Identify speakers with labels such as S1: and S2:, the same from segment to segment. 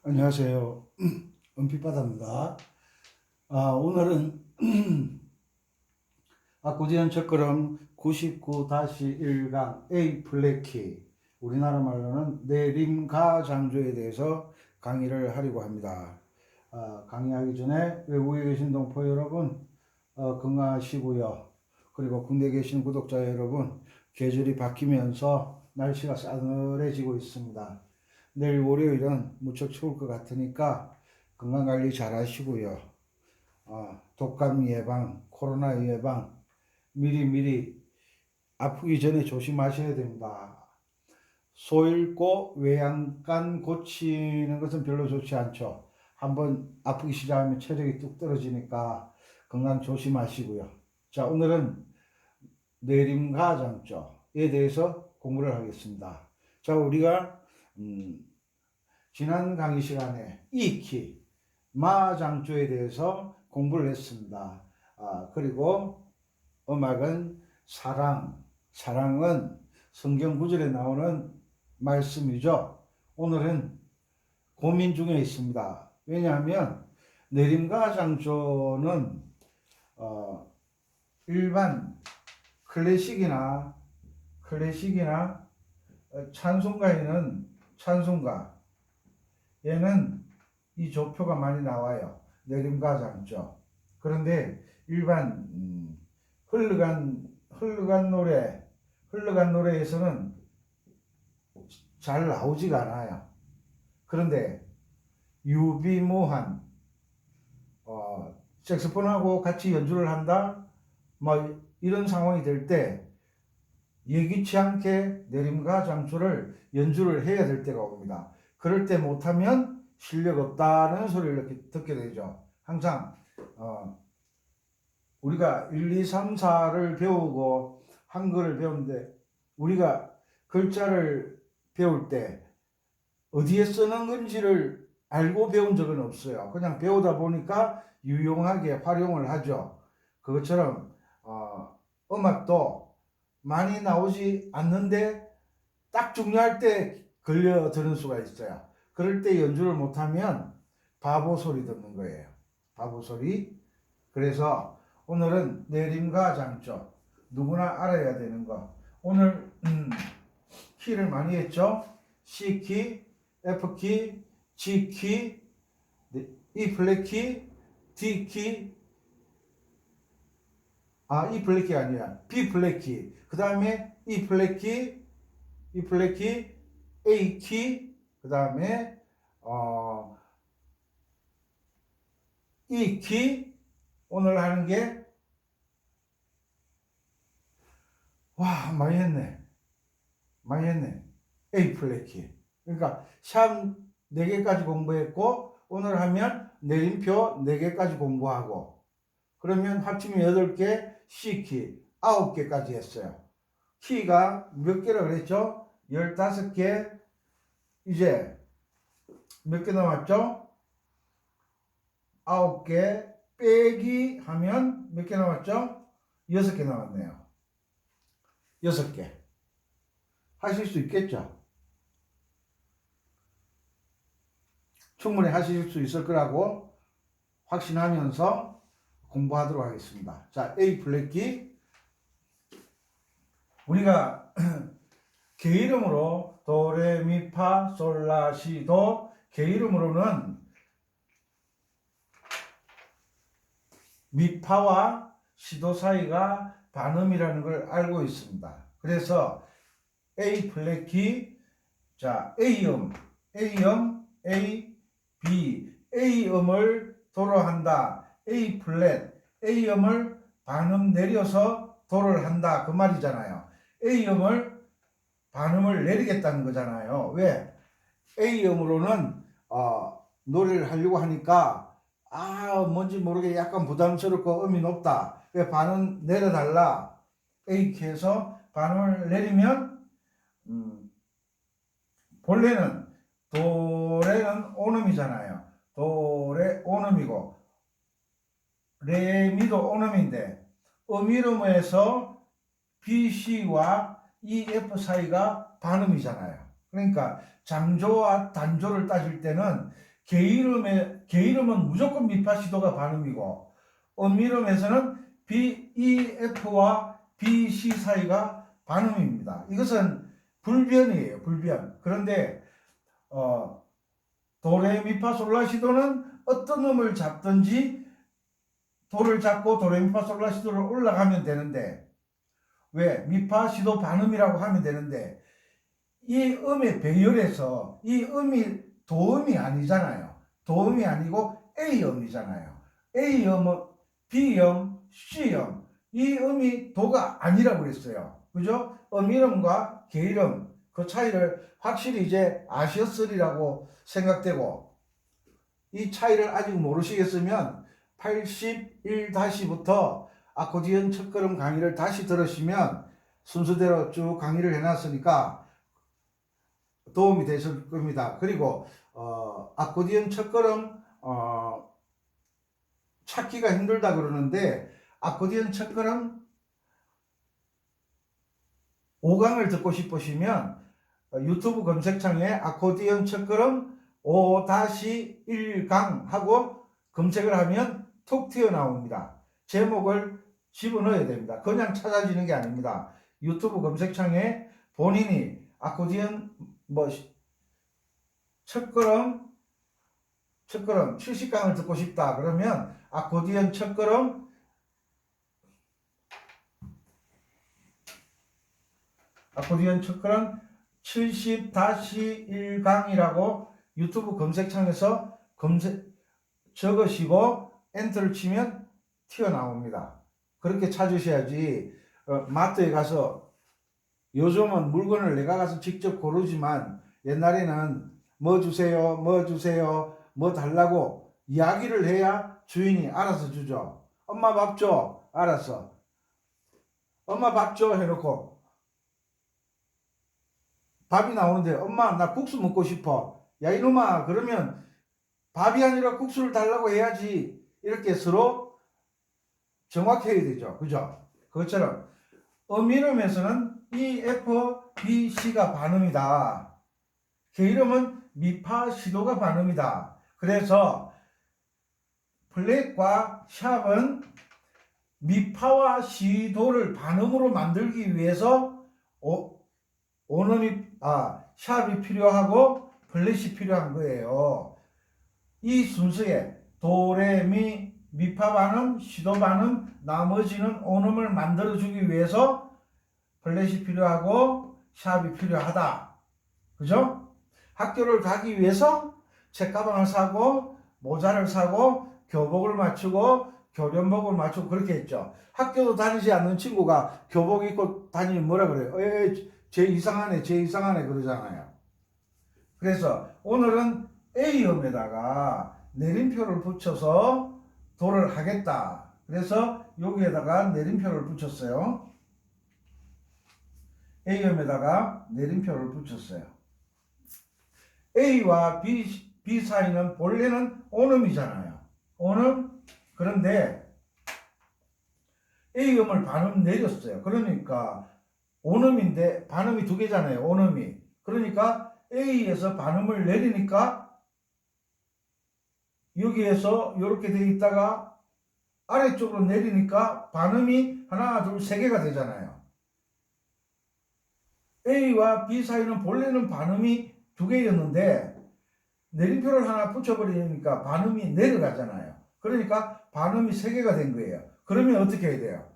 S1: 안녕하세요. 은빛바다입니다. 오늘은 압구지연 첫걸음 99-1강 A 플랫키, 우리나라 말로는 내림가장조에 대해서 강의를 하려고 합니다. 강의하기 전에 외국에 계신 동포 여러분 건강하시고요. 그리고 국내에 계신 구독자 여러분, 계절이 바뀌면서 날씨가 싸늘해지고 있습니다. 내일 월요일은 무척 추울 것 같으니까 건강관리 잘 하시고요. 독감 예방, 코로나 예방 미리 아프기 전에 조심하셔야 됩니다. 소 잃고 외양간 고치는 것은 별로 좋지 않죠. 한번 아프기 시작하면 체력이 뚝 떨어지니까 건강 조심하시고요. 자, 오늘은 내림가장조에 대해서 공부를 하겠습니다. 자, 우리가 지난 강의 시간에 이키, 마장조에 대해서 공부를 했습니다. 그리고 음악은 사랑은 성경 구절에 나오는 말씀이죠. 오늘은 고민 중에 있습니다. 왜냐하면 내림가장조는 일반 클래식이나 찬송가에는 찬송가 얘는 이 조표가 많이 나와요. 내림가장조. 그런데 일반 흘러간 노래에서는 잘 나오지가 않아요. 그런데 유비무한 색소폰하고 같이 연주를 한다, 뭐 이런 상황이 될 때 예기치 않게 내림가장조를 연주를 해야 될 때가 옵니다. 그럴 때 못하면 실력 없다는 소리를 이렇게 듣게 되죠. 항상 우리가 1, 2, 3, 4를 배우고 한글을 배우는데 우리가 글자를 배울 때 어디에 쓰는 건지를 알고 배운 적은 없어요. 그냥 배우다 보니까 유용하게 활용을 하죠. 그것처럼 음악도 많이 나오지 않는데 딱 중요할 때 걸려드는 수가 있어요. 그럴 때 연주를 못하면 바보 소리 듣는 거예요. 바보 소리. 그래서 오늘은 내림가장조, 누구나 알아야 되는 거. 오늘 키를 많이 했죠. C키, F키, G키, E 플랫키, D키, E 플랫키 아니야. B 플랫키. 그 다음에 E 플랫키, A키, 그 다음에 E키. 오늘 하는 게 많이 했네. A 플랫키. 그러니까 샵 4개까지 공부했고 오늘 하면 내림표 4개까지 공부하고, 그러면 합치면 8개, C키 9개까지 했어요. 키가 몇 개라 그랬죠? 15개. 이제 몇 개 남았죠? 9개 빼기 하면 몇 개 남았죠? 6개 남았네요. 6개. 하실 수 있겠죠? 충분히 하실 수 있을 거라고 확신하면서 공부하도록 하겠습니다. 자, A 플랫키. 우리가 개 이름으로 도레미파솔라시도, 개 이름으로는 미파와 시도 사이가 반음이라는 걸 알고 있습니다. 그래서 A 플랫키, 자, A음, A, B, A음을 도로 한다. A 플랫, A음을 반음 내려서 도를 한다. 그 말이잖아요. A음을 반음을 내리겠다는 거잖아요. 왜? A음으로는 노래를 하려고 하니까 뭔지 모르게 약간 부담스럽고 음이 높다. 왜 반음 내려달라. A키에서 반음을 내리면 본래는 도레는 오음이잖아요. 도레 오음이고 레미도 오음인데 음이름에서 B, C와 E, F 사이가 반음이잖아요. 그러니까 장조와 단조를 따질 때는 게이름은 무조건 미파시도가 반음이고, 음이름에서는 E, F와 B, C 사이가 반음입니다. 이것은 불변이에요. 불변. 그런데 도레미파솔라시도는 어떤 음을 잡든지 도를 잡고 도레미파솔라시도를 올라가면 되는데, 왜? 미파시도 반음이라고 하면 되는데, 이 음의 배열에서 이 음이 도음이 아니잖아요. 도음이 아니고 A음이잖아요. A음은 B음, C음, 이 음이 도가 아니라고 그랬어요. 그죠? 음이름과 게이름 그 차이를 확실히 이제 아셨으리라고 생각되고, 이 차이를 아직 모르시겠으면 81-부터 아코디언 첫걸음 강의를 다시 들으시면 순서대로 쭉 강의를 해놨으니까 도움이 되실 겁니다. 그리고 아코디언 첫걸음 찾기가 힘들다 그러는데, 아코디언 첫걸음 5강을 듣고 싶으시면 유튜브 검색창에 아코디언 첫걸음 5-1강 하고 검색을 하면 톡 튀어나옵니다. 제목을 집어넣어야 됩니다. 그냥 찾아지는 게 아닙니다. 유튜브 검색창에 본인이 아코디언 첫걸음 70강을 듣고 싶다 그러면 아코디언 첫걸음 70-1강이라고 유튜브 검색창에서 적으시고 엔터를 치면 튀어나옵니다. 그렇게 찾으셔야지. 마트에 가서, 요즘은 물건을 내가 가서 직접 고르지만 옛날에는 뭐 주세요, 뭐 주세요, 뭐 달라고 이야기를 해야 주인이 알아서 주죠. 엄마 밥 줘. 알았어. 엄마 밥 줘 해놓고 밥이 나오는데, 엄마 나 국수 먹고 싶어. 야 이놈아, 그러면 밥이 아니라 국수를 달라고 해야지. 이렇게 서로 정확해야 되죠. 그죠? 그것처럼 음이름에서는 E, F, B, C가 반음이다. 게이름은 미파 시도가 반음이다. 그래서 플랫과 샵은 미파와 시도를 반음으로 만들기 위해서 샵이 필요하고 플랫이 필요한 거예요. 이 순서에 도레미 미파 반음, 시도 반음, 나머지는 온음을 만들어주기 위해서 플랫이 필요하고 샵이 필요하다. 그죠? 학교를 가기 위해서 책가방을 사고 모자를 사고 교복을 맞추고 교련복을 맞추고 그렇게 했죠. 학교도 다니지 않는 친구가 교복 입고 다니면 뭐라 그래요? 쟤 이상하네, 쟤 이상하네 그러잖아요. 그래서 오늘은 A음에다가 내림표를 붙여서 도를 하겠다. 그래서 여기에다가 내림표를 붙였어요. A음에다가 내림표를 붙였어요. A와 B 사이는 본래는 온음이잖아요. 온음. 그런데 A음을 반음 내렸어요. 그러니까 온음인데 반음이 두 개잖아요. 온음이. 그러니까 A에서 반음을 내리니까 여기에서 이렇게 돼 있다가 아래쪽으로 내리니까 반음이 하나, 둘, 세 개가 되잖아요. A와 B 사이는 본래는 반음이 두 개였는데 내림표를 하나 붙여버리니까 반음이 내려가잖아요. 그러니까 반음이 세 개가 된 거예요. 그러면 어떻게 해야 돼요?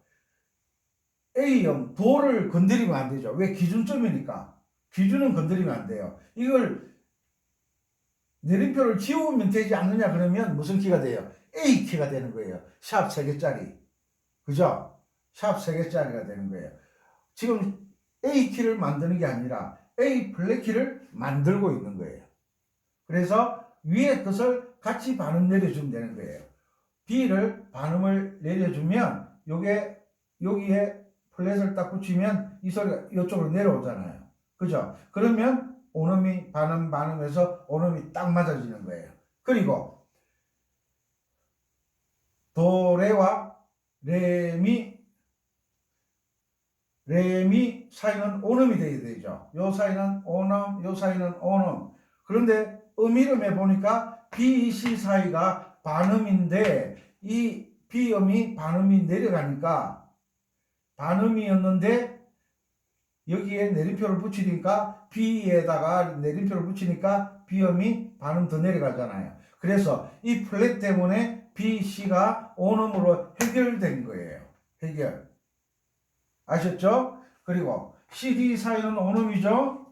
S1: A형 도를 건드리면 안 되죠. 왜? 기준점이니까. 기준은 건드리면 안 돼요. 이걸 내림표를 지우면 되지 않느냐 그러면 무슨 키가 돼요? A키가 되는 거예요. 샵 3개짜리. 그죠? 샵 3개짜리가 되는 거예요. 지금 A키를 만드는 게 아니라 A 플랫키를 만들고 있는 거예요. 그래서 위에 것을 같이 반음 내려주면 되는 거예요. B를 반음을 내려주면 여기에 플랫을 딱 붙이면 이 소리가 이쪽으로 내려오잖아요. 그죠? 그러면 온음이 반음해서 온음이 딱 맞아지는 거예요. 그리고 도레와 레미 사이는 온음이 되어야 되죠. 요 사이는 온음, 요 사이는 온음. 그런데 음이름에 보니까 B, C 사이가 반음인데 이 B음이 반음이 내려가니까 반음이었는데 여기에 내림표를 붙이니까 B에다가 내림표를 붙이니까 B음이 반음 더 내려가잖아요. 그래서 이 플랫 때문에 B, C가 온음으로 해결된 거예요. 해결. 아셨죠? 그리고 C, D 사이는 온음이죠?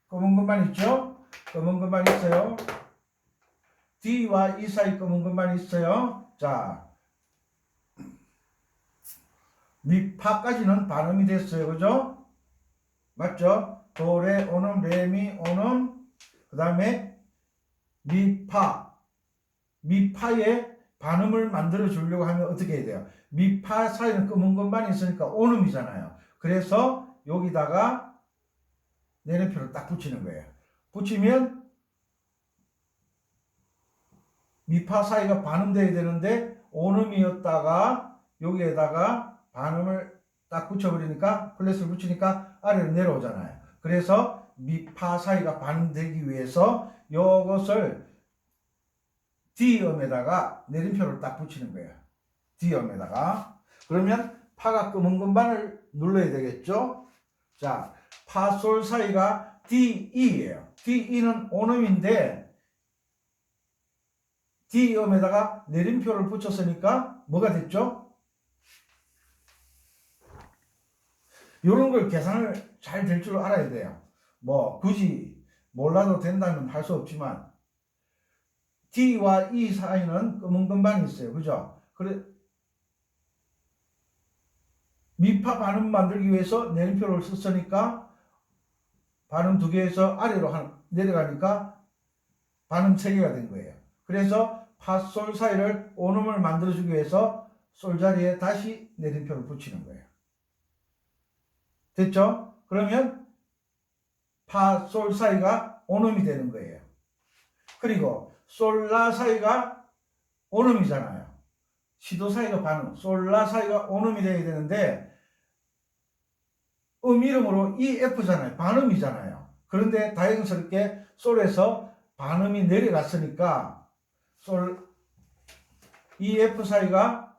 S1: 검은 것만 있죠? 검은 것만 있어요. D와 E 사이 검은 것만 있어요. 자, 미, 파까지는 반음이 됐어요. 그죠? 맞죠? 도, 레, 오놈, 레, 미, 오놈. 그 다음에 미파. 미파에 반음을 만들어 주려고 하면 어떻게 해야 돼요? 미파 사이는 검은 것만 있으니까 오놈이잖아요. 그래서 여기다가 내림표를 딱 붙이는 거예요. 붙이면 미파 사이가 반음돼야 되는데 오놈이었다가 여기에다가 반음을 딱 붙여버리니까 플랫을 붙이니까 아래로 내려오잖아요. 그래서 미파 사이가 반응되기 위해서 이것을 D음에다가 내림표를 딱 붙이는 거예요. D음에다가. 그러면 파가 검은 건반을 눌러야 되겠죠? 자, 파, 솔 사이가 DE예요. DE는 온음인데 D음에다가 내림표를 붙였으니까 뭐가 됐죠? 이런 걸 계산을 잘 될 줄 알아야 돼요. 뭐 굳이 몰라도 된다면 할 수 없지만 D와 E 사이는 검은 건반이 있어요. 그죠? 그래 미파 반음 만들기 위해서 내림표를 썼으니까 반음 두 개에서 아래로 내려가니까 반음 세 개가 된 거예요. 그래서 파, 솔 사이를 온음을 만들어주기 위해서 솔 자리에 다시 내림표를 붙이는 거예요. 됐죠? 그러면 파, 솔 사이가 온음이 되는 거예요. 그리고 솔, 라 사이가 온음이잖아요. 시도 사이가 반음, 솔, 라 사이가 온음이 돼야 되는데 이름으로 EF잖아요. 반음이잖아요. 그런데 다행스럽게 솔에서 반음이 내려갔으니까 솔, EF 사이가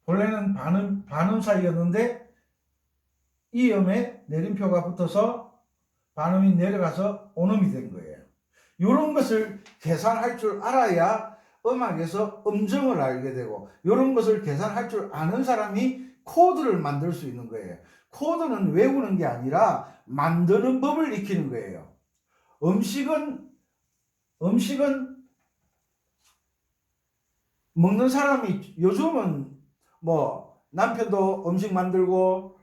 S1: 원래는 반음 사이였는데 이 음에 내림표가 붙어서 반음이 내려가서 온음이 된 거예요. 이런 것을 계산할 줄 알아야 음악에서 음정을 알게 되고 이런 것을 계산할 줄 아는 사람이 코드를 만들 수 있는 거예요. 코드는 외우는 게 아니라 만드는 법을 익히는 거예요. 음식은 먹는 사람이 요즘은 뭐 남편도 음식 만들고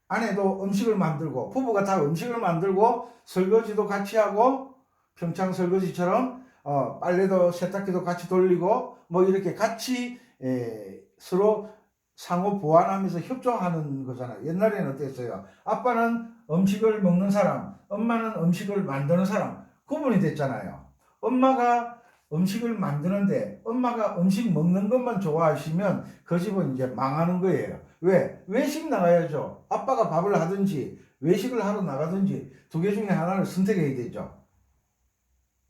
S1: 아내도 음식을 만들고 부부가 다 음식을 만들고 설거지도 같이 하고 평창 설거지처럼 빨래도 세탁기도 같이 돌리고 뭐 이렇게 같이 서로 상호 보완하면서 협조하는 거잖아요. 옛날에는 어땠어요? 아빠는 음식을 먹는 사람, 엄마는 음식을 만드는 사람 구분이 됐잖아요. 엄마가 음식을 만드는데 엄마가 음식 먹는 것만 좋아하시면 그 집은 이제 망하는 거예요. 왜? 외식 나가야죠. 아빠가 밥을 하든지 외식을 하러 나가든지 두 개 중에 하나를 선택해야 되죠.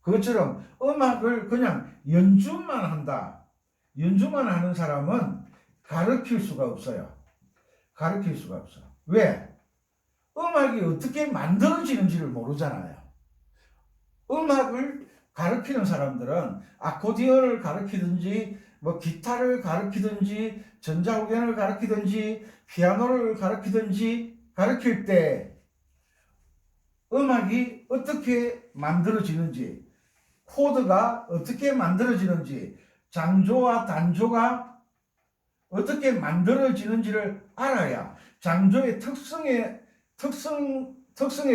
S1: 그것처럼 음악을 그냥 연주만 한다. 연주만 하는 사람은 가르칠 수가 없어요. 가르칠 수가 없어. 왜? 음악이 어떻게 만들어지는지를 모르잖아요. 음악을 가르치는 사람들은 아코디언을 가르치든지 뭐 기타를 가르치든지 전자후견을 가르치든지 피아노를 가르치든지 가르칠 때 음악이 어떻게 만들어지는지 코드가 어떻게 만들어지는지 장조와 단조가 어떻게 만들어지는지를 알아야 장조의 특성에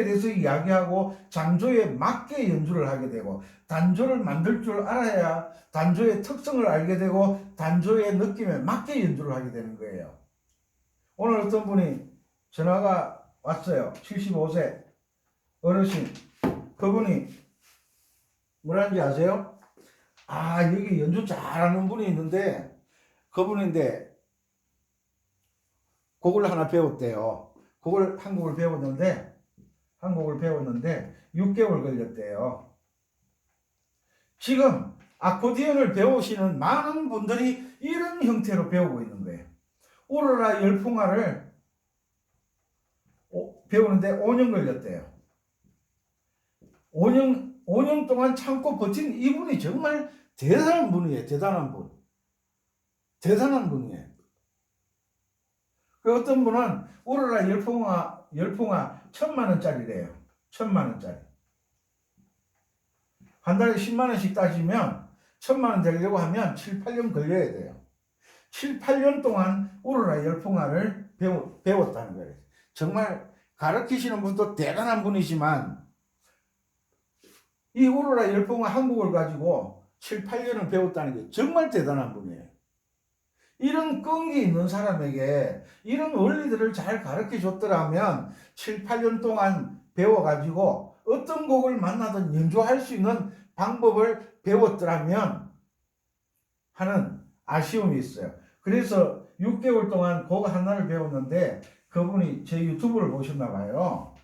S1: 대해서 이야기하고 장조에 맞게 연주를 하게 되고 단조를 만들 줄 알아야 단조의 특성을 알게 되고 단조의 느낌에 맞게 연주를 하게 되는 거예요. 오늘 어떤 분이 전화가 왔어요. 75세 어르신. 그분이 뭐라는지 아세요? 아, 여기 연주 잘하는 분이 있는데 그분인데 곡을 하나 배웠대요. 한 곡을 배웠는데 6개월 걸렸대요. 지금 아코디언을 배우시는 많은 분들이 이런 형태로 배우고 있는 거예요. 오로라 열풍화를 배우는데 5년 걸렸대요. 5년 동안 참고 버틴 이분이 정말 대단한 분이에요. 대단한 분. 대단한 분이에요. 그 어떤 분은 오로라 열풍화 1,000만원짜리래요. 1,000만원짜리. 한 달에 10만원씩 따지면 1,000만원 되려고 하면 7, 8년 걸려야 돼요. 7, 8년 동안 오로라 열풍화를 배웠다는 거예요. 정말 가르치시는 분도 대단한 분이지만 이 오로라 열풍화 한국을 가지고 7, 8년을 배웠다는 게 정말 대단한 분이에요. 이런 끈기 있는 사람에게 이런 원리들을 잘 가르쳐 줬더라면 7, 8년 동안 배워가지고 어떤 곡을 만나든 연주할 수 있는 방법을 배웠더라면 하는 아쉬움이 있어요. 그래서 6개월 동안 곡 하나를 배웠는데 그분이 제 유튜브를 보셨나 봐요.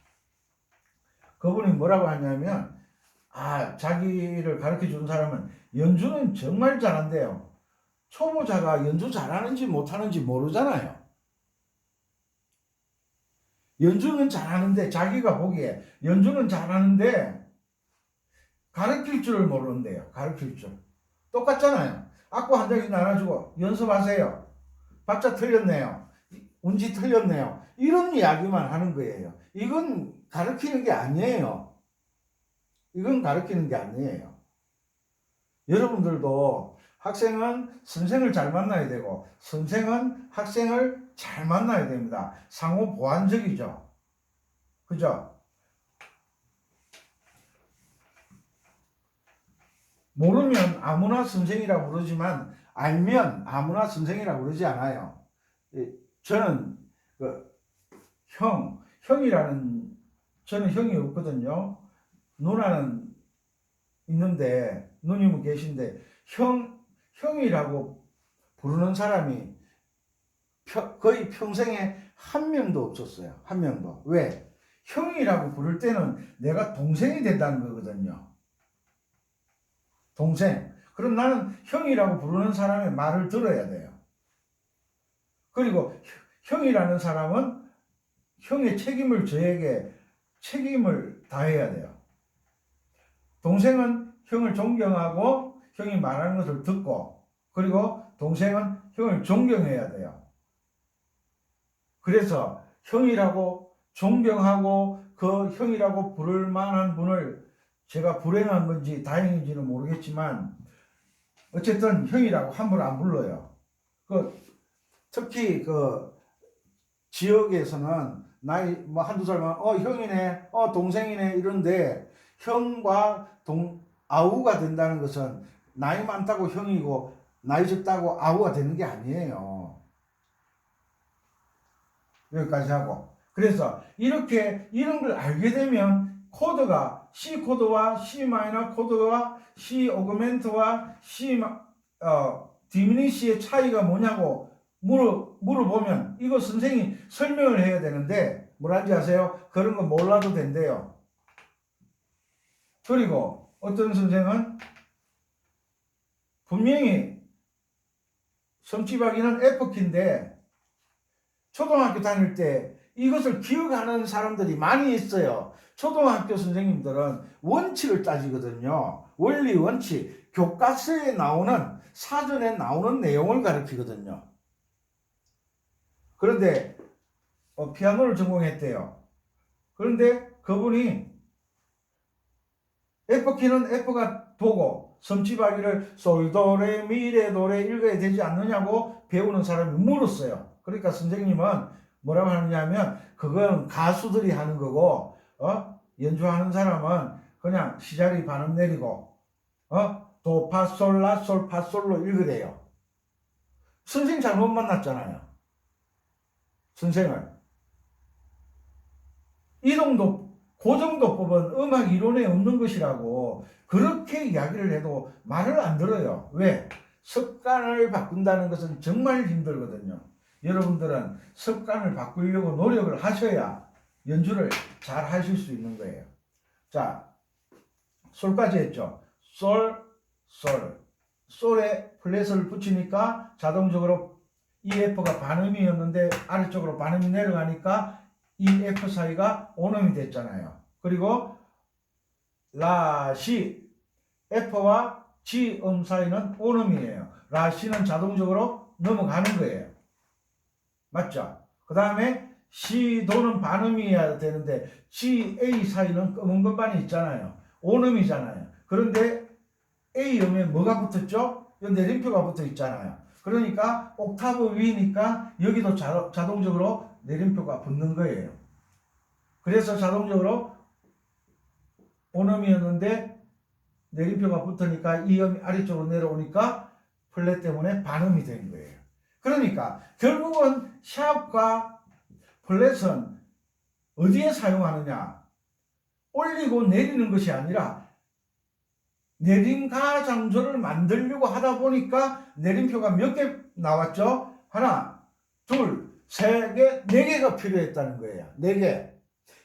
S1: 그분이 뭐라고 하냐면 자기를 가르쳐 준 사람은 연주는 정말 잘한대요. 초보자가 연주 잘하는지 못하는지 모르잖아요. 연주는 잘하는데 자기가 보기에 연주는 잘하는데 가르칠 줄을 모르는데요. 가르칠 줄. 똑같잖아요. 악보 한 장씩 나눠주고 연습하세요. 박자 틀렸네요. 운지 틀렸네요. 이런 이야기만 하는 거예요. 이건 가르치는 게 아니에요. 이건 가르치는 게 아니에요. 여러분들도 학생은 선생을 잘 만나야 되고 선생은 학생을 잘 만나야 됩니다. 상호 보완적이죠. 그죠? 모르면 아무나 선생이라고 부르지만 알면 아무나 선생이라고 그러지 않아요. 저는 저는 형이 없거든요. 누나는 있는데 누님은 계신데 형이라고 부르는 사람이 거의 평생에 한 명도 없었어요. 한 명도. 왜? 형이라고 부를 때는 내가 동생이 된다는 거거든요. 동생. 그럼 나는 형이라고 부르는 사람의 말을 들어야 돼요. 그리고 형이라는 사람은 형의 책임을 저에게 책임을 다해야 돼요. 동생은 형을 존경하고 형이 말하는 것을 듣고 그리고 동생은 형을 존경해야 돼요. 그래서 형이라고 존경하고 그 형이라고 부를 만한 분을 제가 불행한 건지 다행인지는 모르겠지만 어쨌든 형이라고 함부로 안 불러요. 특히 지역에서는 나이 뭐 한두 살만 형이네 동생이네 이런데 형과 아우가 된다는 것은 나이 많다고 형이고 나이 적다고 아우가 되는 게 아니에요. 여기까지 하고 그래서 이렇게 이런 걸 알게 되면 코드가 C 코드와 C 마이너 코드와 C 오그멘트와 C 디미니시의 차이가 뭐냐고 물어보면 이거 선생님이 설명을 해야 되는데 뭐라는지 아세요? 그런 거 몰라도 된대요. 그리고 어떤 선생은 분명히 섬지박이는 F키인데 초등학교 다닐 때 이것을 기억하는 사람들이 많이 있어요. 초등학교 선생님들은 원칙을 따지거든요. 원리 원칙. 교과서에 나오는 사전에 나오는 내용을 가르치거든요. 그런데 피아노를 전공했대요. 그런데 그분이 F키는 F가 도고 섬지박이를 솔도레 미레 도레 읽어야 되지 않느냐고 배우는 사람이 물었어요. 그러니까 선생님은 뭐라고 하느냐면 그건 가수들이 하는 거고 연주하는 사람은 그냥 시자리 반음 내리고 도 파 솔 라 솔 파 솔로 읽으래요. 선생 잘못 만났잖아요. 선생을 고정도법은 음악 이론에 없는 것이라고 그렇게 이야기를 해도 말을 안 들어요. 왜? 습관을 바꾼다는 것은 정말 힘들거든요. 여러분들은 습관을 바꾸려고 노력을 하셔야 연주를 잘 하실 수 있는 거예요. 자, 솔까지 했죠. 솔, 솔에 플랫을 붙이니까 자동적으로 이 F가 반음이었는데 아래쪽으로 반음이 내려가니까 이 F 사이가 온음이 됐잖아요. 그리고 라시 F와 G 사이는 온음이에요. 라시는 자동적으로 넘어가는 거예요. 맞죠? 그 다음에 시도는 반음이어야 되는데 GA 사이는 검은 건반이 있잖아요. 온음이잖아요. 그런데 A음에 뭐가 붙었죠? 내림표가 붙어 있잖아요. 그러니까 옥타브 위니까 여기도 자동적으로 내림표가 붙는 거예요. 그래서 자동적으로 온음이었는데 내림표가 붙으니까 이 음이 아래쪽으로 내려오니까 플랫 때문에 반음이 된 거예요. 그러니까 결국은 샵과 플랫은 어디에 사용하느냐? 올리고 내리는 것이 아니라 내림가 장조를 만들려고 하다 보니까 내림표가 몇 개 나왔죠? 하나, 둘, 세 개, 네 개가 필요했다는 거예요. 네 개.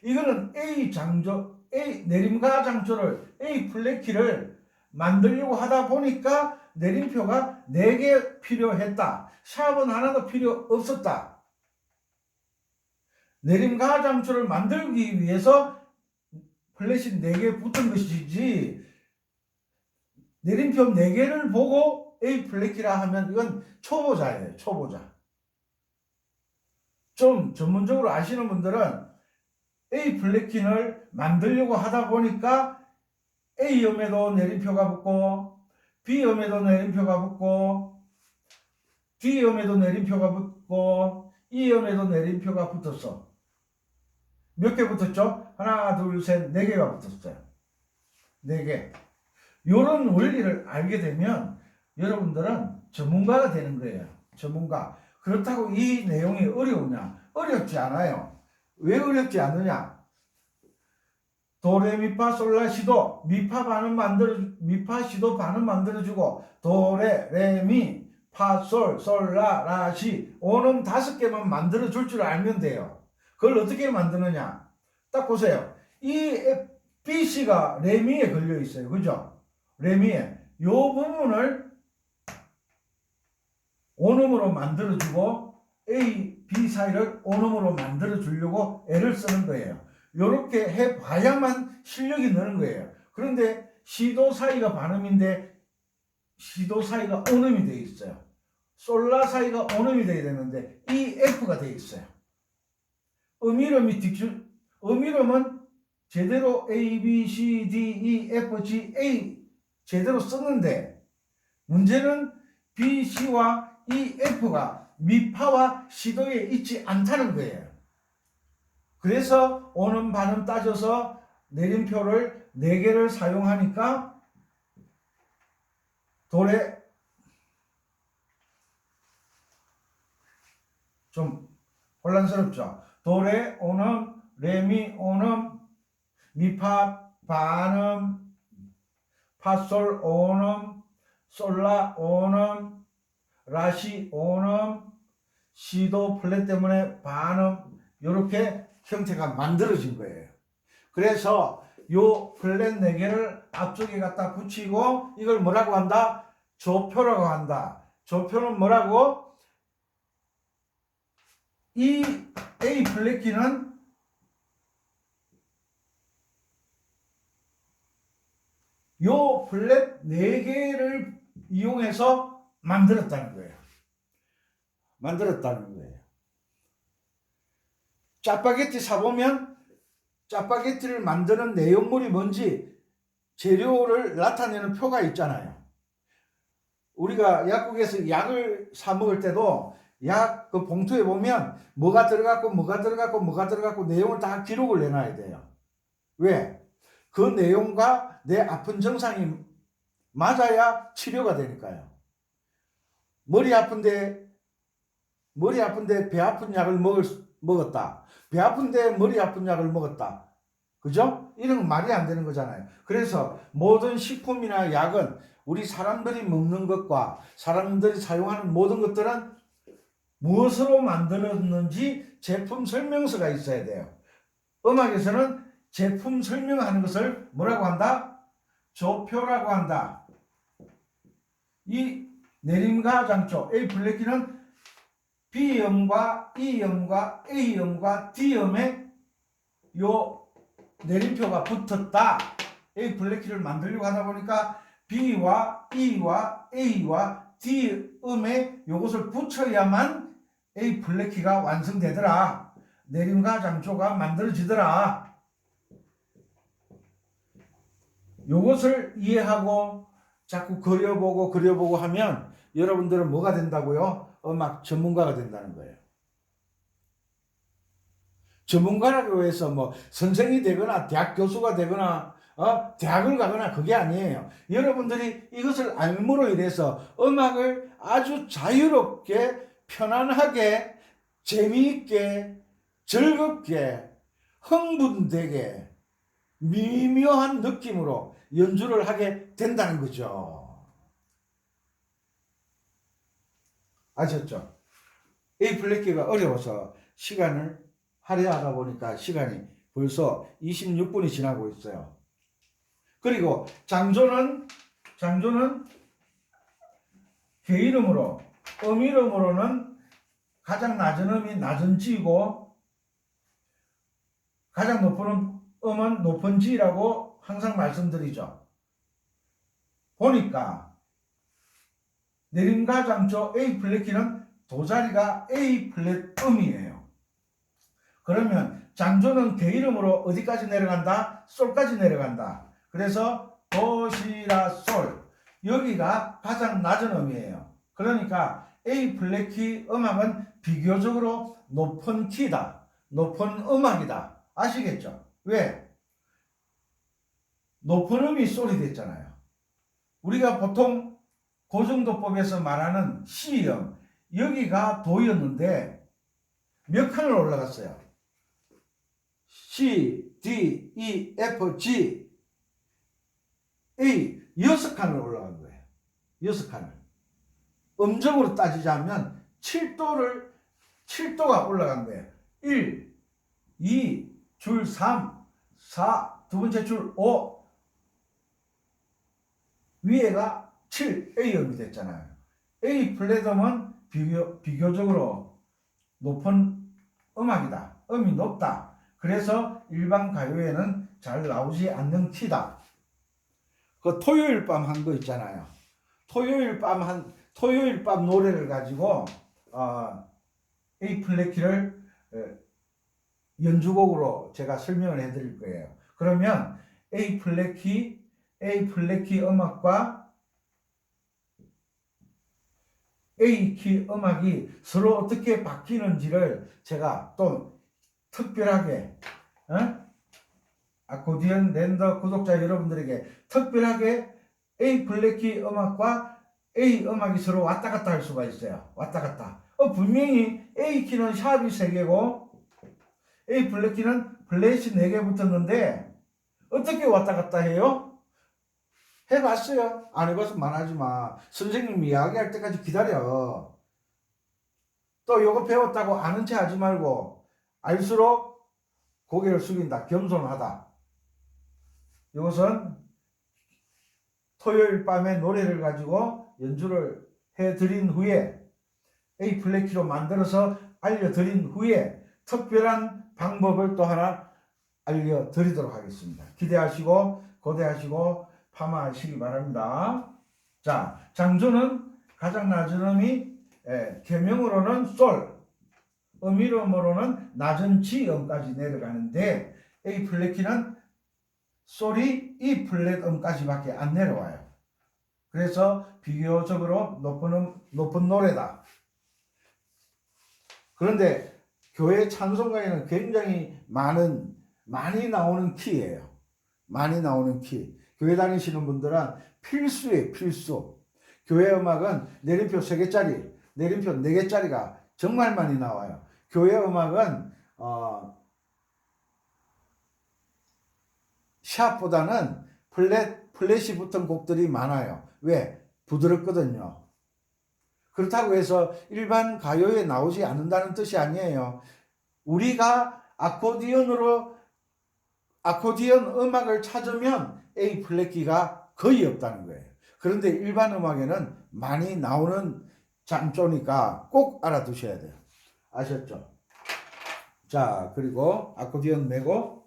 S1: 이거는 A 장조, A 내림가 장조를 A 플랫키를 만들려고 하다 보니까 내림표가 4개 필요했다. 샵은 하나도 필요 없었다. 내림가 장조를 만들기 위해서 플랫이 4개 붙은 것이지 내림표 4개를 보고 A 플랫키라 하면 이건 초보자예요. 초보자. 좀 전문적으로 아시는 분들은 A 플랫키를 만들려고 하다 보니까 A음에도 내림표가 붙고 B음에도 내림표가 붙고 D음에도 내림표가 붙고 E음에도 내림표가 붙었어. 몇 개 붙었죠? 하나, 둘, 셋, 4개가 붙었어요. 4개. 이런 원리를 알게 되면 여러분들은 전문가가 되는 거예요. 전문가. 그렇다고 이 내용이 어려우냐? 어렵지 않아요. 왜 어렵지 않느냐? 도레미파 솔라시도 미파 반음 미파 시도 반음 만들어주고 도레 레미 파솔 솔라 라시 온음 5개만 만들어줄 줄 알면 돼요. 그걸 어떻게 만드느냐? 딱 보세요. 이 BC가 레미에 걸려 있어요. 그죠? 레미에 이 부분을 온음으로 만들어주고 A, B 사이를 온음으로 만들어주려고 애를 쓰는 거예요. 이렇게 해봐야만 실력이 느는 거예요. 그런데 시도 사이가 반음인데 시도 사이가 온음이 되어 있어요. 솔라 사이가 온음이 되어야 되는데 이 F가 되어 있어요. 음이름은 제대로 A, B, C, D, E, F, G, A 제대로 썼는데 문제는 B, C와 E, F가 미파와 시도에 있지 않다는 거예요. 그래서 온음 반음 따져서 내림표를 4개를 사용하니까 도레 좀 혼란스럽죠. 도레 온음, 레미 온음, 미파 반음, 파솔 온음, 솔라 온음, 라시 온음, 시도 플랫 때문에 반음 이렇게 형태가 만들어진 거예요. 그래서 요 플랫 4개를 앞쪽에 갖다 붙이고 이걸 뭐라고 한다? 조표라고 한다. 조표는 뭐라고? 이 A 플랫키는 요 플랫 4개를 이용해서 만들었다는 거예요. 짜파게티 사보면 짜파게티를 만드는 내용물이 뭔지 재료를 나타내는 표가 있잖아요. 우리가 약국에서 약을 사 먹을 때도 약 그 봉투에 보면 뭐가 들어갔고 내용을 다 기록을 내놔야 돼요. 왜? 그 내용과 내 아픈 증상이 맞아야 치료가 되니까요. 머리 아픈데 배 아픈 약을 먹었다. 배 아픈데 머리 아픈 약을 먹었다. 그죠? 이런 건 말이 안 되는 거잖아요. 그래서 모든 식품이나 약은 우리 사람들이 먹는 것과 사람들이 사용하는 모든 것들은 무엇으로 만들었는지 제품 설명서가 있어야 돼요. 음악에서는 제품 설명하는 것을 뭐라고 한다? 조표라고 한다. 이 내림과 장조 A 플랫키는 B음과 E음과 A음과 D음에 요 내림표가 붙었다. A 플랫키를 만들려고 하다 보니까 B와 E와 A와 D음에 요것을 붙여야만 A 플랫키가 완성되더라. 내림과 장조가 만들어지더라. 요것을 이해하고 자꾸 그려보고 하면 여러분들은 뭐가 된다고요? 음악 전문가가 된다는 거예요. 전문가라고 해서 뭐 선생이 되거나 대학 교수가 되거나 대학을 가거나 그게 아니에요. 여러분들이 이것을 알므로 인해서 음악을 아주 자유롭게 편안하게 재미있게 즐겁게 흥분되게 미묘한 느낌으로 연주를 하게 된다는 거죠. 아셨죠? A 플랫키가 어려워서 시간을 할애하다 보니까 시간이 벌써 26분이 지나고 있어요. 그리고 장조는 개이름으로 음이름으로는 가장 낮은 음이 낮은 G이고 가장 높은 음은 높은 G라고 항상 말씀드리죠. 보니까 내림과 장조 A 플랫키는 도자리가 A 플랫 음이에요. 그러면 장조는 개이름으로 어디까지 내려간다? 솔까지 내려간다. 그래서 도시라 솔 여기가 가장 낮은 음이에요. 그러니까 A 플랫키 음악은 비교적으로 높은 키다. 높은 음악이다. 아시겠죠? 왜? 높은 음이 솔이 됐잖아요. 우리가 보통 고정도법에서 말하는 C음 여기가 도였는데 몇 칸을 올라갔어요? C, D, E, F, G, A 6칸을 올라간 거예요. 6칸을. 음정으로 따지자면 7도가 올라간 거예요. 1, 2, 줄 3, 4, 두 번째 줄 5, 위에가 7, A음이 됐잖아요. A 플랫음은 비교적으로 높은 음악이다. 음이 높다. 그래서 일반 가요에는 잘 나오지 않는 키다. 그 토요일 밤 한 거 있잖아요. 토요일 밤 노래를 가지고 A 플랫키를 연주곡으로 제가 설명을 해드릴 거예요. 그러면 A 플랫키 음악과 A 키 음악이 서로 어떻게 바뀌는지를 제가 또 특별하게 아코디언 랜더 구독자 여러분들에게 특별하게 A 플랫키 음악과 A 음악이 서로 왔다 갔다 할 수가 있어요. 왔다 갔다. 분명히 A 키는 샵이 3개고 A 플랫키는 플랫이 4개 붙었는데 어떻게 왔다 갔다 해요? 해봤어요? 안 해봐서 말하지 마. 선생님이 이야기할 때까지 기다려. 또 요거 배웠다고 아는 체 하지 말고 알수록 고개를 숙인다. 겸손하다. 이것은 토요일 밤에 노래를 가지고 연주를 해드린 후에 A 플랫키로 만들어서 알려드린 후에 특별한 방법을 또 하나 알려드리도록 하겠습니다. 기대하시고 고대하시고 파마하시기 바랍니다. 자, 장조는 가장 낮은 음이 개명으로는 솔, 음이름으로는 낮은 G음까지 내려가는데 A 플랫키는 솔이 E 플랫 음까지밖에 안 내려와요. 그래서 비교적으로 높은 노래다. 그런데 교회 찬송가에는 굉장히 많이 나오는 키예요. 많이 나오는 키. 교회 다니시는 분들은 필수예요, 필수. 교회 음악은 내림표 3개짜리, 내림표 4개짜리가 정말 많이 나와요. 교회 음악은 샵보다는 플랫이 붙은 곡들이 많아요. 왜? 부드럽거든요. 그렇다고 해서 일반 가요에 나오지 않는다는 뜻이 아니에요. 우리가 아코디언 음악을 찾으면 A 플랫키가 거의 없다는 거예요. 그런데 일반 음악에는 많이 나오는 장조니까 꼭 알아두셔야 돼요. 아셨죠? 자, 그리고 아코디언 메고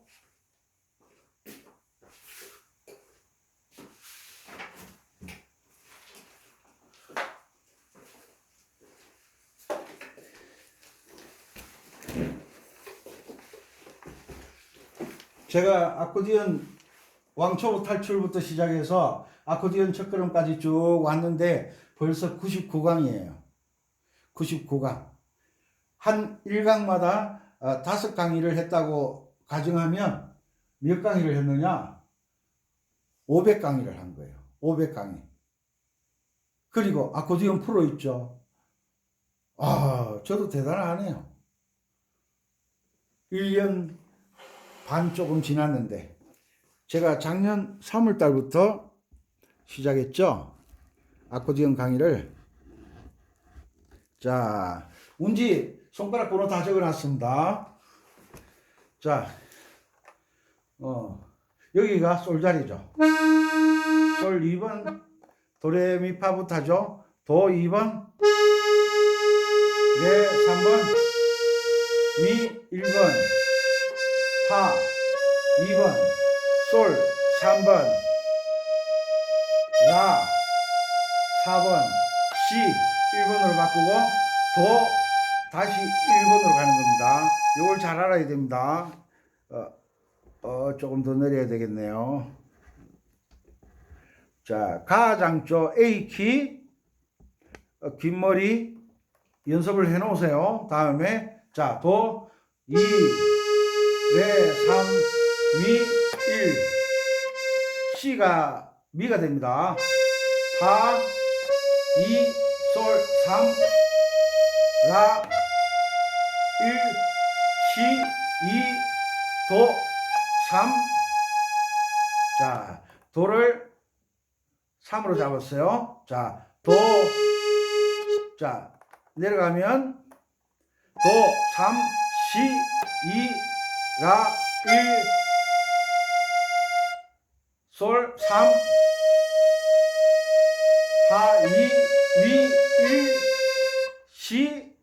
S1: 제가 아코디언 왕초보 탈출부터 시작해서 아코디언 첫걸음까지 쭉 왔는데 벌써 99강이에요. 99강. 한 1강마다 5강의를 했다고 가정하면 몇 강의를 했느냐? 500강의를 한 거예요. 500강의. 그리고 아코디언 프로 있죠. 저도 대단하네요. 1년 반 조금 지났는데 제가 작년 3월 달부터 시작했죠. 아코디언 강의를. 자, 운지 손가락 번호 다 적어놨습니다. 자, 여기가 솔 자리죠. 솔 2번, 도레미파부타죠. 도 2번, 레 3번, 미 1번, 파 2번, 솔 3번, 라 4번, 시 1번으로 바꾸고 도 다시 1번으로 가는 겁니다. 이걸 잘 알아야 됩니다. 조금 더 내려야 되겠네요. 자, 가장조 A키 긴 머리 연습을 해 놓으세요. 다음에 자, 도 2, 레 3, 미 1, C가 미가 됩니다. 파 2, 솔 3, 라 1, 시 2, 도 3. 자, 도를 3으로 잡았어요. 자, 도. 자, 내려가면 도 3, 시 2, 라 1, 솔 3, 파 2, 미 1, 시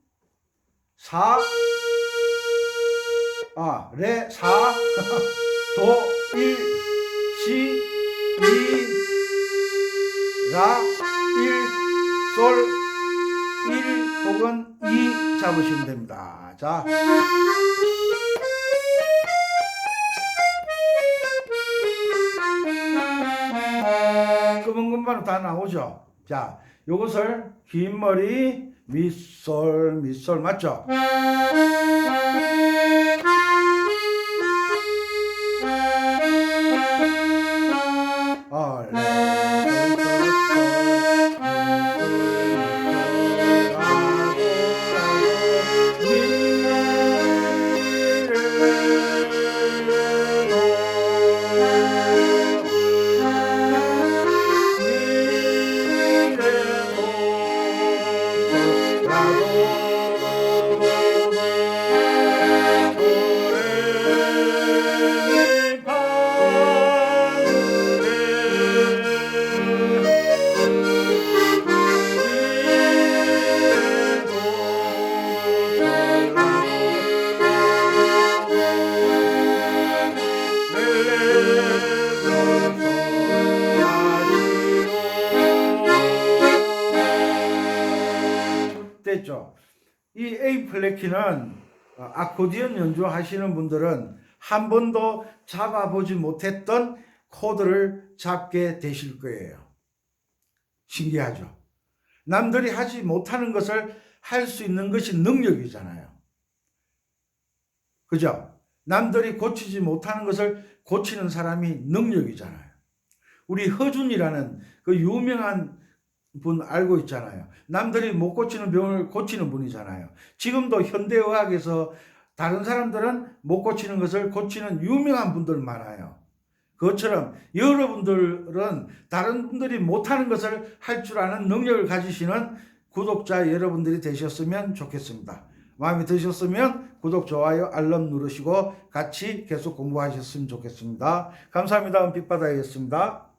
S1: 4, 레 4, 도 1, 시 2, 라 1, 솔 1 혹은 2 잡으시면 됩니다. 자, 금은금반으로 다 나오죠. 자, 요것을 긴 머리 미솔 미솔 맞죠? 됐죠? 이 A 플랫키는 아코디언 연주하시는 분들은 한 번도 잡아보지 못했던 코드를 잡게 되실 거예요. 신기하죠? 남들이 하지 못하는 것을 할 수 있는 것이 능력이잖아요. 그죠? 남들이 고치지 못하는 것을 고치는 사람이 능력이잖아요. 우리 허준이라는 그 유명한 분 알고 있잖아요. 남들이 못 고치는 병을 고치는 분이잖아요. 지금도 현대의학에서 다른 사람들은 못 고치는 것을 고치는 유명한 분들 많아요. 그것처럼 여러분들은 다른 분들이 못하는 것을 할 줄 아는 능력을 가지시는 구독자 여러분들이 되셨으면 좋겠습니다. 마음에 드셨으면 구독, 좋아요, 알람 누르시고 같이 계속 공부하셨으면 좋겠습니다. 감사합니다. 빛바다였습니다.